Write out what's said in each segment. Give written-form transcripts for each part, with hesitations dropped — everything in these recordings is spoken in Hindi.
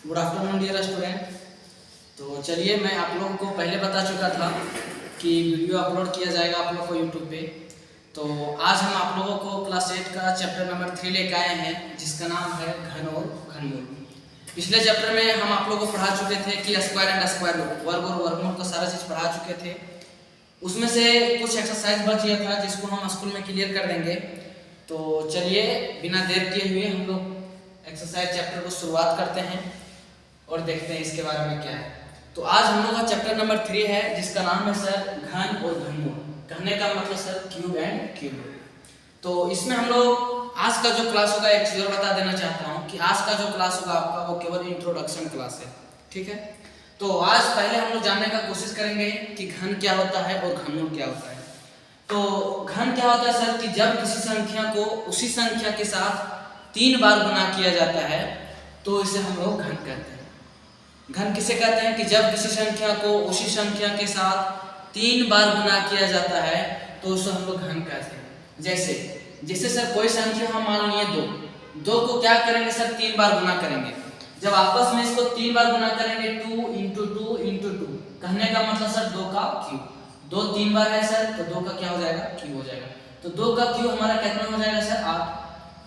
Good afternoon dear student. तो चलिए, मैं आप लोगों को पहले बता चुका था कि वीडियो अपलोड किया जाएगा आप लोग को यूट्यूब पे। तो आज हम आप लोगों को क्लास 8 का चैप्टर नंबर 3 लेकर आए हैं, जिसका नाम है घन और घनमूल। पिछले चैप्टर में हम आप लोगों को पढ़ा चुके थे कि स्क्वायर एंड स्क्वायर रूट, वर्ग और वर्गमूल का सारा चीज़ पढ़ा चुके थे। उसमें से कुछ एक्सरसाइज बच गया था जिसको हम स्कूल में क्लियर कर देंगे। तो चलिए, बिना देर किए हुए हम लोग एक्सरसाइज चैप्टर को शुरुआत करते हैं और देखते हैं इसके बारे में क्या है। तो आज हम लोग का चैप्टर नंबर 3 है, जिसका नाम है सर घन और घनमूल। कहने का मतलब सर क्यूब एंड क्यूब। तो इसमें हम लोग आज का जो क्लास होगा, एक चीज और बता देना चाहता हूँ कि आज का जो क्लास होगा आपका वो केवल इंट्रोडक्शन क्लास है, ठीक है। तो आज पहले हम लोग जानने का कोशिश करेंगे कि घन क्या होता है और घनमूल क्या होता है। तो घन क्या होता है सर कि जब किसी संख्या को उसी संख्या के साथ 3 बार गुना किया जाता है तो इसे हम लोग घन कहते हैं। घन किसे कहते हैं कि जब किसी संख्या को उसी संख्या के साथ 3 बार गुना किया जाता है तो उसे हम लोग घन कहते हैं। जैसे सर कोई संख्या हम मान लिए दो को क्या करेंगे सर 3 बार गुना करेंगे। जब आपस में इसको 3 बार गुना करेंगे 2 × 2 × 2, कहने का मतलब सर 2 का क्यूब। 2 3 बार है सर तो 2 का क्या हो जाएगा, क्यूब हो जाएगा। तो 2 का क्यूब हमारा कितना हो जाएगा सर 8।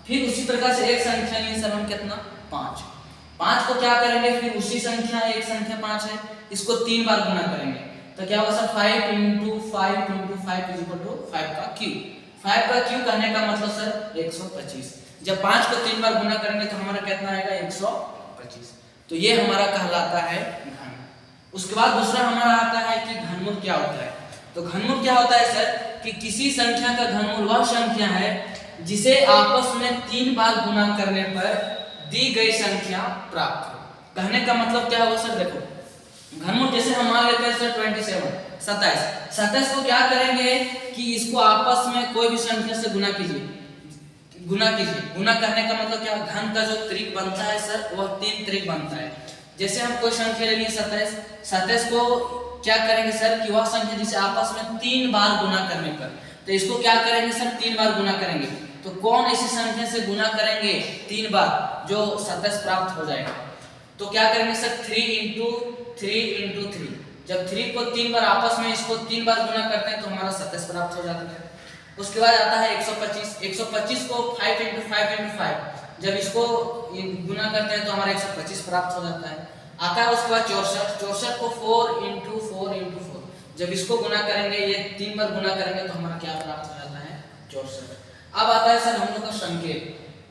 फिर उसी प्रकार से एक संख्या लिए सर हम कितना 5। 5 को क्या करेंगे, फिर उसी संख्या एक संख्या 5 है, इसको 3 बार गुना करेंगे तो क्या होगा सर 5 × 5 × 5 = 5 का क्यूब। 5 का क्यूब करने का मतलब सर 125। जब 5 को 3 बार गुना करेंगे तो हमारा कितना आएगा 125। तो ये हमारा कहलाता है घन। उसके बाद दूसरा हमारा आता है कि घनमूल क्या होता है। तो घनमूल क्या होता है सर कि किसी संख्या का घनमूल वह संख्या है जिसे आपस में 3 बार गुना करने पर दी गई संख्या प्राप्त हो। कहने का मतलब क्या होगा सर, देखो घनमूल जैसे हम मान लेते हैं सर 27 को क्या करेंगे कि इसको आपस में कोई भी संख्या से गुना कीजिए। गुना करने का मतलब क्या, घन का जो त्रिक बनता है सर वह 3 त्रिक बनता है। जैसे हम कोई संख्या ले लिए 27 को क्या करेंगे सर कि वह संख्या जिसे आपस में 3 बार गुना करने पर, तो इसको क्या करेंगे सर 3 बार गुना करेंगे। तो कौन ऐसी संख्या से गुना करेंगे 3 बार जो 27 प्राप्त हो जाएगा। तो क्या करेंगे सर 3 × 3 × 3। जब 3 को 3 बार आपस में इसको 3 बार गुना करते हैं तो हमारा 27 प्राप्त हो जाता है। उसके बाद आता है 125 को 5 × 5 × 5, जब इसको गुना करते हैं तो हमारा 125 प्राप्त हो जाता है। आता है उसके बाद 64 को 4 × 4 × 4, जब इसको गुना करेंगे ये 3 बार गुना करेंगे तो हमारा क्या प्राप्त हो जाता है 64। अब आता है सर हम लोग का संकेत।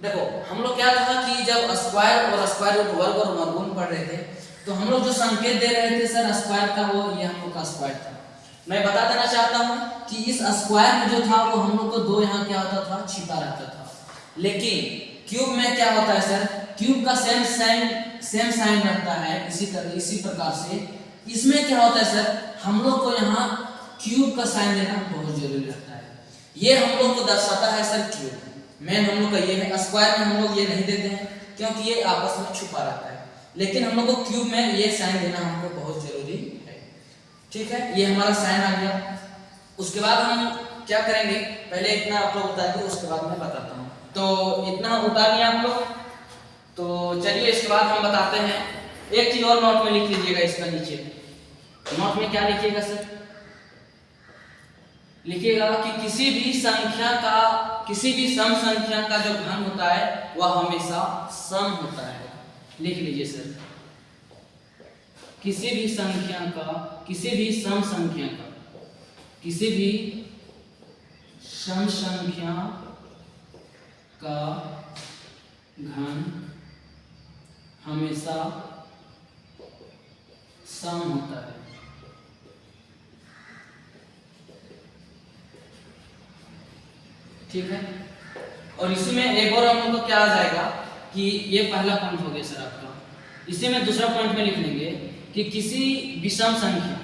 देखो हम लोग क्या था कि जब स्क्वायर और स्क्वायर रूट, वर्ग और वर्गमूल पढ़ रहे थे तो हम लोग जो संकेत दे रहे थे सर स्क्वायर का, वो ये हम लोग का स्क्वायर था। मैं बता देना चाहता हूं कि इस स्क्वायर में जो था वो हम लोग को 2 यहाँ क्या होता था छिपा रहता था। लेकिन क्यूब में क्या होता है सर, क्यूब का सेम साइन रहता है। इसी प्रकार से इसमें क्या होता है सर, हम लोग को यहाँ क्यूब का साइन देना बहुत जरूरी रहता है। ये हम लोग को दर्शाता है सर क्यूब। मेन हम लोग का ये है। स्क्वायर में हम लोग ये नहीं देते हैं क्योंकि ये आपस में छुपा रहता है, लेकिन हम लोग को क्यूब में ये साइन देना हमको बहुत जरूरी है, ठीक है। ये हमारा साइन आ गया। उसके बाद हम क्या करेंगे, पहले इतना आप लोग उतार दो, उसके बाद मैं बताता हूँ। तो इतना उतार लिया आप लोग। तो चलिए इसके बाद हम बताते हैं। एक चीज और नोट में लिख लीजिएगा, इसका नीचे नोट में क्या लिखिएगा सर, लिखिएगा कि किसी भी सम संख्या का जो घन होता है वह हमेशा सम होता है। लिख लीजिए सर, किसी भी सम संख्या का घन हमेशा सम होता है। ठीक है। और इसी में एक और हम लोग को क्या आ जाएगा कि ये पहला पॉइंट हो गया सर आपका। इसी में दूसरा पॉइंट में लिख लेंगे कि किसी भी विषम संख्या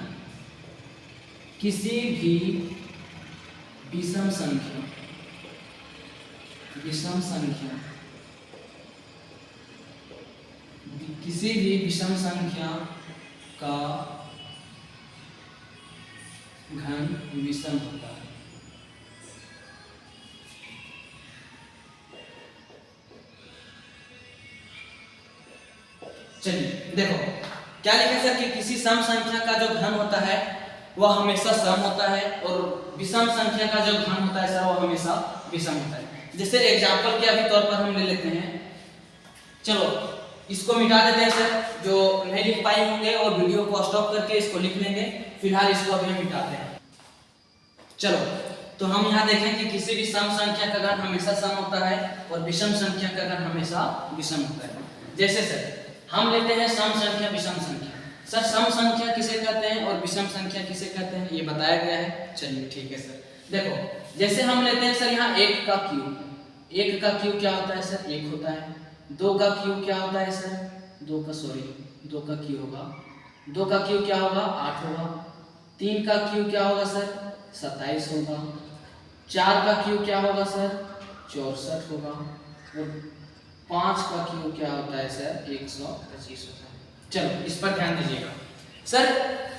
का घन विषम होता है। चलिए देखो क्या लिखे सर कि किसी सम संख्या का जो घन होता है वह हमेशा सम होता है और विषम संख्या का जो घन होता है सर वो हमेशा विषम होता है। जैसे एग्जांपल के अभी तौर पर हम ले लेते हैं, चलो इसको मिटा देते हैं सर, जो नहीं लिख पाए होंगे और वीडियो को स्टॉप करके इसको लिख लेंगे। फिलहाल इसको अभी हम मिटाते हैं। चलो तो हम यहाँ देखें कि किसी भी सम संख्या का घन हमेशा सम होता है और विषम संख्या का घन हमेशा विषम होता है। जैसे सर हम लेते हैं सम संख्या विषम संख्या। सर सम संख्या किसे कहते हैं और विषम संख्या किसे कहते हैं ये बताया गया है। चलिए ठीक है सर, देखो जैसे हम लेते हैं सर यहाँ 1 का क्यूब। 1 का क्यूब क्या होता है सर 1 होता है। 2 का क्यूब क्या होता है सर 2 का क्यूब होगा 2 का क्यूब क्या होगा 8 होगा। 3 का क्यूब क्या होगा सर 27 होगा। 4 का क्यूब क्या होगा सर 64 होगा और 5 का क्यूब क्या होता है सर 125 होता है। चलो इस पर ध्यान दीजिएगा सर,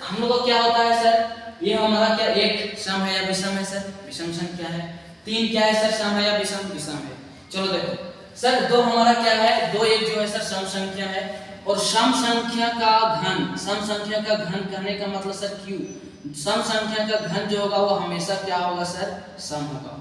हम लोग को क्या होता है सर ये हमारा क्या 1 सम है या विषम है सर विषम संख्या है। 3 क्या है सर सम है या विषम विषम है। चलो देखो सर 2 हमारा क्या है 2 एक जो है सर सम संख्या है और सम संख्या का घन, सम संख्या का घन कहने का मतलब सर क्यू, सम संख्या का घन जो होगा वो हमेशा क्या होगा सर सम होगा।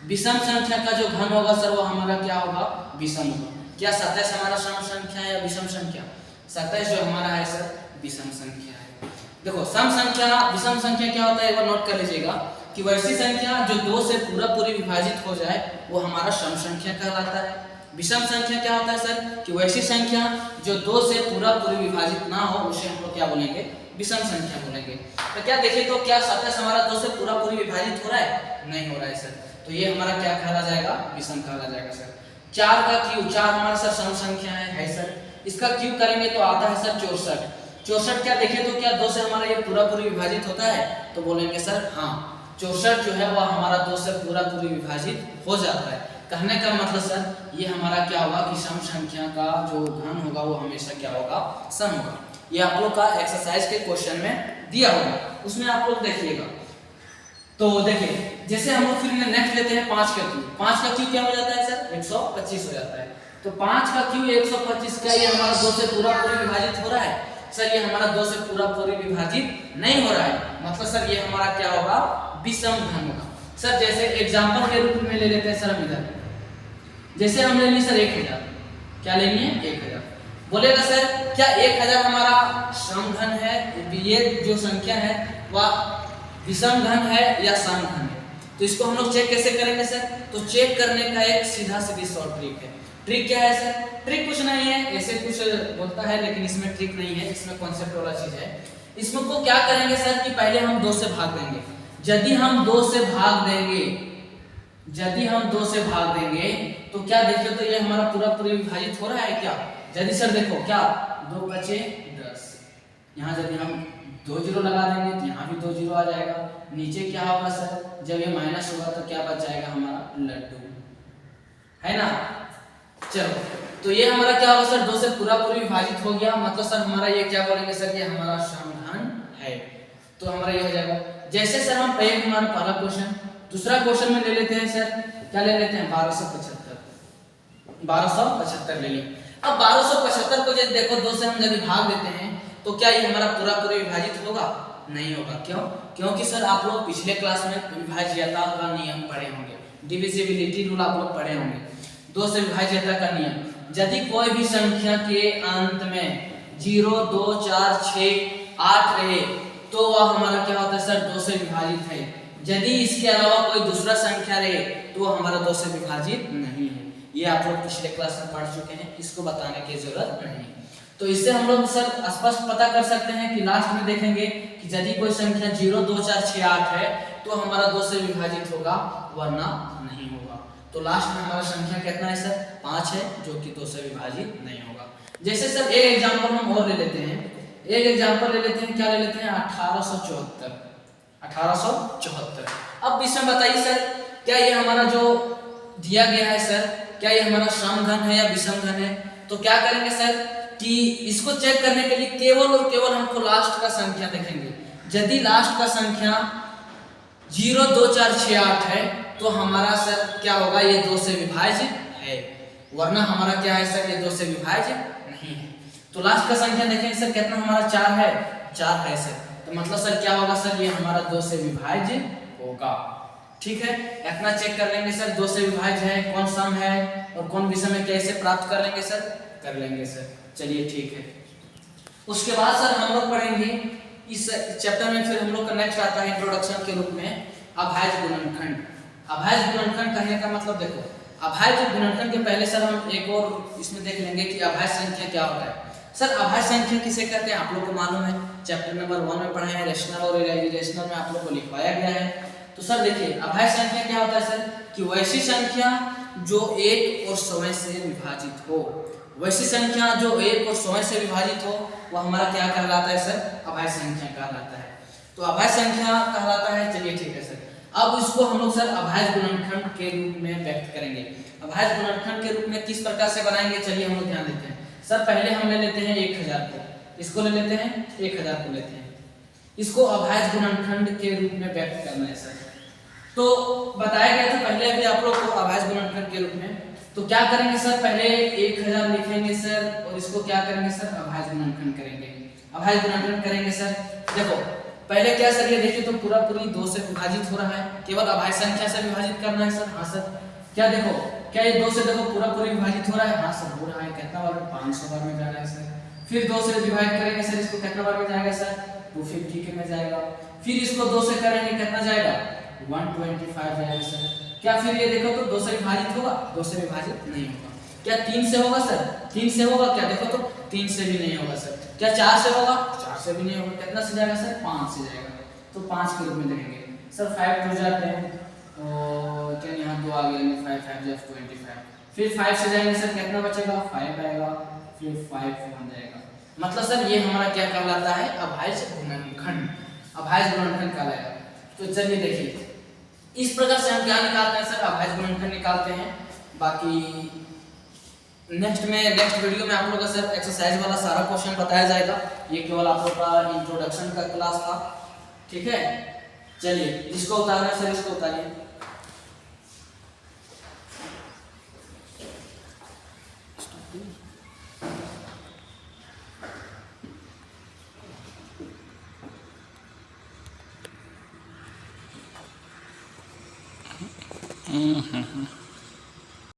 विषम संख्या का जो घन होगा सर वो हमारा क्या होगा विषम होगा। क्या 27 हमारा सम संख्या है या विषम संख्या? 27 जो हमारा है सर विषम संख्या है। देखो सम संख्या विषम संख्या क्या होता है एक बार नोट कर लीजिएगा कि वैसी संख्या जो 2 से पूरी विभाजित हो जाए वो हमारा सम संख्या कहलाता है। विषम संख्या क्या होता है सर कि वैसी संख्या जो 2 से पूरी विभाजित ना हो उसे हम लोग क्या बोलेंगे विषम संख्या बोलेंगे। तो क्या देखिए तो क्या 27 हमारा 2 से पूरी विभाजित हो रहा है? नहीं हो रहा है सर, तो ये हमारा क्या कहला जाएगा विषम कहला जाएगा सर। 4 का क्यूब 4 हमारा सर सम संख्या है सर, इसका क्यूब करेंगे तो आता है सर 64। 64 क्या देखें तो क्या 2 से हमारा ये पूरी विभाजित होता है? तो बोलेंगे सर हाँ 64 जो है वह हमारा 2 से पूरी विभाजित हो जाता है। कहने का मतलब सर ये हमारा क्या होगा कि सम संख्या का जो घन होगा वो हमेशा क्या होगा सम होगा। ये आप लोग का एक्सरसाइज के क्वेश्चन में दिया होगा, उसमें आप लोग देखिएगा। तो देखिए जैसे हम लोग फिर नेक्स्ट लेते हैं 5 का क्यूब। 5 का क्यूब क्या हो जाता है सर 125 हो जाता है। तो 5 का क्यूब 125 का ये हमारा 2 से पूरी विभाजित हो रहा है सर, ये हमारा 2 से पूरी विभाजित नहीं हो रहा है, मतलब सर ये हमारा क्या होगा विषम घन होगा। सर जैसे एग्जांपल के रूप में ले लेते हैं सर हम इधर, जैसे हम ले ली सर 1000, क्या लेनी है 1000। बोलेगा सर क्या 1000 हमारा सम घन है, ये जो संख्या है वह विषम घन है या सम घन है? तो इसको हम लोग चेक कैसे करेंगे सर? तो चेक करने का एक सीधी शॉर्ट ट्रिक है। ट्रिक क्या है सर? ट्रिक कुछ नहीं है, ऐसे कुछ बोलता है लेकिन इसमें ट्रिक नहीं है, इसमें कॉन्सेप्ट वाला चीज है। इसमें को क्या करेंगे सर कि पहले हम 2 से भाग देंगे। यदि हम 2 से भाग देंगे, यदि हम 2 से भाग देंगे तो क्या देखिए तो ये हमारा पूरी विभाजित हो रहा है क्या? यदि सर देखो क्या 2 बचे 10, यहाँ यदि हम 2 जीरो लगा देंगे तो यहाँ भी 2 जीरो आ जाएगा। नीचे क्या होगा सर जब ये माइनस होगा तो क्या बच जाएगा हमारा लड्डू, है ना। चलो तो ये हमारा क्या होगा सर 2 से पूरी विभाजित हो गया, मतलब सर हमारा ये क्या बोलेंगे सर ये हमारा समघन है, तो हमारा ये हो जाएगा। जैसे सर हम पहले हमारा पहला क्वेश्चन, दूसरा क्वेश्चन में ले लेते हैं सर, क्या ले लेते हैं 1275 ले लिया। अब 1275 को यदि देखो 2 से हम यदि भाग देते हैं तो क्या ये हमारा पूरी विभाजित होगा? नहीं होगा। क्यों? क्योंकि सर आप लोग पिछले क्लास में विभाज्यता का नियम पढ़े होंगे, डिविजिबिलिटी रूल आप लोग पढ़े होंगे, 2 से विभाज्यता का नियम। यदि कोई भी संख्या के अंत में 0, 2, 4, 6, 8 रहे तो वह हमारा क्या होता है सर 2 से विभाजित है। यदि इसके अलावा कोई दूसरा संख्या रहे तो हमारा 2 से विभाजित नहीं है। ये आप लोग पिछले क्लास में पढ़ चुके हैं, इसको बताने की जरूरत नहीं। तो इससे हम लोग सर स्पष्ट पता कर सकते हैं कि लास्ट में देखेंगे कि यदि कोई संख्या 0, 2, 4, 6, 8 है तो हमारा 2 से विभाजित होगा, वरना नहीं होगा। तो लास्ट में हमारा संख्या कितना है सर 5 है, जो कि 2 से विभाजित नहीं होगा। जैसे सर एक एग्जांपल हम और ले लेते हैं, एक एग्जांपल ले लेते हैं, क्या ले लेते हैं 1874। अब इसमें बताइए सर क्या ये हमारा जो दिया गया है सर क्या ये हमारा समघन है या विषम घन है? तो क्या करेंगे सर कि इसको चेक करने के लिए केवल और केवल हमको लास्ट का संख्या देखेंगे। यदि लास्ट का संख्या 0, 2, 4, 6, 8 है तो हमारा सर क्या होगा ये 2 से विभाजित है, वरना हमारा क्या है सर ये 2 से विभाजित नहीं है। तो तो लास्ट का संख्या देखेंगे सर कितना हमारा 4 है, 4 है सर। तो मतलब सर क्या होगा सर, ये हमारा 2 से विभाज्य होगा। ठीक है, इतना चेक कर लेंगे सर, 2 से विभाज्य है, कौन सम है और कौन विषम है, कैसे प्राप्त कर लेंगे सर, कर लेंगे सर। चलिए ठीक है। उसके बाद सर हम लोग पढ़ेंगे इस चैप्टर में, फिर हम लोग का नेक्स्ट आता है इंट्रोडक्शन के रूप में अभाज्य गुणनखंड। अभाज्य गुणनखंड कहने का मतलब देखो, अभाज्य गुणनखंड के पहले सर हम एक और इसमें देख लेंगे कि अभाज्य संख्या क्या होता है। सर अभाज्य संख्या किसे कहते हैं आप लोग को मालूम है, चैप्टर नंबर 1 में पढ़े हैं, रेशनल और इरेशनल में आप लोग को लिखवाया गया है। तो सर देखिए अभाज्य संख्या क्या होता है सर, कि वैसी संख्या जो 1 और स्वयं से विभाजित हो, वैसी संख्या जो 1 और स्वयं से विभाजित हो वह हमारा क्या कहलाता है सर, अभाज्य संख्या कहलाता है। तो अभाज्य संख्या कहलाता है। चलिए ठीक है सर, अब इसको हम लोग सर अभाज्य गुणनखंड के रूप में व्यक्त करेंगे। अभाज्य गुणनखंड के रूप में किस प्रकार से बनाएंगे, चलिए हम लोग ध्यान देते हैं। सर पहले हम ले लेते हैं 1000 को, इसको ले लेते हैं 1000 को लेते हैं, इसको अभाज्य गुणनखंड के रूप में व्यक्त करना है सर। तो बताया गया था पहले अभी आप लोग को अभाज्य गुणनखंड के रूप में। तो क्या करेंगे सर, पहले 1000 लिखेंगे सर और इसको क्या करेंगे सर, अभाज्य गुणनखंड करेंगे। अभाज्य गुणनखंड करेंगे सर, देखो पहले क्या सर, ये देखिए तो पूरा पूरी 2 से विभाजित हो रहा है, केवल अभाज्य संख्या से विभाजित करना है सर। हाँ सर, क्या देखो, क्या ये 2 से देखो पूरा पूरी विभाजित हो रहा है, हाँ सर हो रहा है। कितना बार, 500 बार में जा रहा है सर। फिर 2 से डिवाइड करेंगे सर, इसको कितना बार में जाएगा सर, 250 के में जाएगा। फिर इसको 2 से करेंगे कितना जाएगा, 125 जाएगा सर। क्या फिर ये देखो तो 2 से विभाजित होगा, 2 से विभाजित नहीं होगा। क्या 3 से होगा सर, 3 से होगा, क्या देखो तो 3 से भी नहीं होगा सर। क्या 4 से होगा, 4 से भी नहीं होगा। कितना से जाएगा सर, 5 से जाएगा। तो 5 के रूप में लिखेंगे सर। 5 2 जा 10 और क्या यहाँ 2 आ गया, 5 5 जा 25। फिर 5 से जाएंगे सर, कितना बचेगा, 5 आएगा। फिर 5 बन जाएगा। मतलब सर ये हमारा क्या कहलाता है, अभाज्य गुणनखंड, अभाज्य गुणनखंड कहलाएगा। तो चलिए देखिए इस प्रकार से हम क्या निकालते हैं सर, अभाज्य गुणनखंड निकालते हैं। बाकी नेक्स्ट वीडियो में आप लोगों का सर एक्सरसाइज वाला सारा क्वेश्चन बताया जाएगा। ये केवल आप लोग का इंट्रोडक्शन का क्लास था, ठीक है। चलिए इसको उतारना सर, इसको उतारिए।